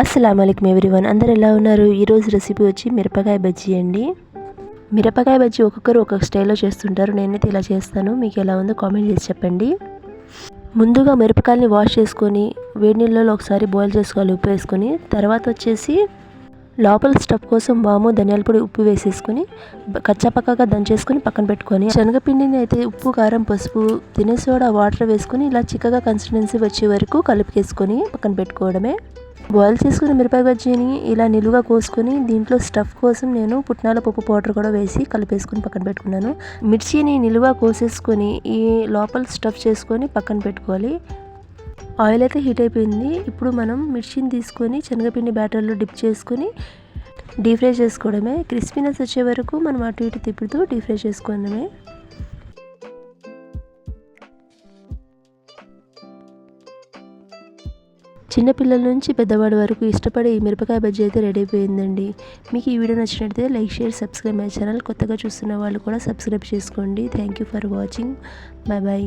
అస్సలాముఅలైకుం everyone, అందరు ఎలా ఉన్నారు? ఈరోజు రెసిపీ వచ్చి మిరపకాయ బజ్జీ అండి. మిరపకాయ బజ్జీ ఒక్కొక్కరు ఒక్కొక్క స్టైల్లో చేస్తుంటారు. నేనైతే ఇలా చేస్తాను. మీకు ఎలా ఉందో కామెంట్ చేసి చెప్పండి. ముందుగా మిరపకాయలని వాష్ చేసుకొని వేడి నీళ్ళలో ఒకసారి బాయిల్ చేసుకోవాలి ఉప్పు వేసుకొని. తర్వాత వచ్చేసి లోపల స్టఫ్ కోసం వాము, ధనియాల పొడి, ఉప్పు వేసేసుకొని కచ్చాపక్కగా దంచేసుకొని పక్కన పెట్టుకొని శనగపిండిని అయితే ఉప్పు, కారం, పసుపు, తినే సోడా, వాటర్ వేసుకొని ఇలా చిక్కగా కన్సిస్టెన్సీ వచ్చే వరకు కలిపేసుకొని పక్కన పెట్టుకోవడమే. బాయిల్ చేసుకున్న మిరపకాయ బజ్జీని ఇలా నిలువుగా కోసుకొని దీంట్లో స్టఫ్ కోసం నేను పుట్నాల పప్పు పౌడర్ కూడా వేసి కలిపేసుకొని పక్కన పెట్టుకున్నాను. మిర్చిని నిలువుగా కోసేసుకొని ఈ లోపల స్టఫ్ చేసుకొని పక్కన పెట్టుకోవాలి. ఆయిల్ అయితే హీట్ అయిపోయింది. ఇప్పుడు మనం మిర్చిని తీసుకొని శనగపిండి బ్యాటర్లో డిప్ చేసుకొని డీప్ ఫ్రై చేసుకోవడమే. క్రిస్పీనెస్ వచ్చే వరకు మనం అటు ఇటు తిప్పుతూ డీప్ ఫ్రై చేసుకోవడమే. చిన్నపిల్లల నుంచి పెద్దవాడి వరకు ఇష్టపడే ఈ మిరపకాయ బజ్జీ అయితే రెడీ అయిపోయిందండి. మీకు ఈ వీడియో నచ్చినట్లయితే like, share, subscribe my channel. కొత్తగా చూస్తున్న వాళ్ళు కూడా సబ్స్క్రైబ్ చేసుకోండి. Thank you for watching. Bye bye.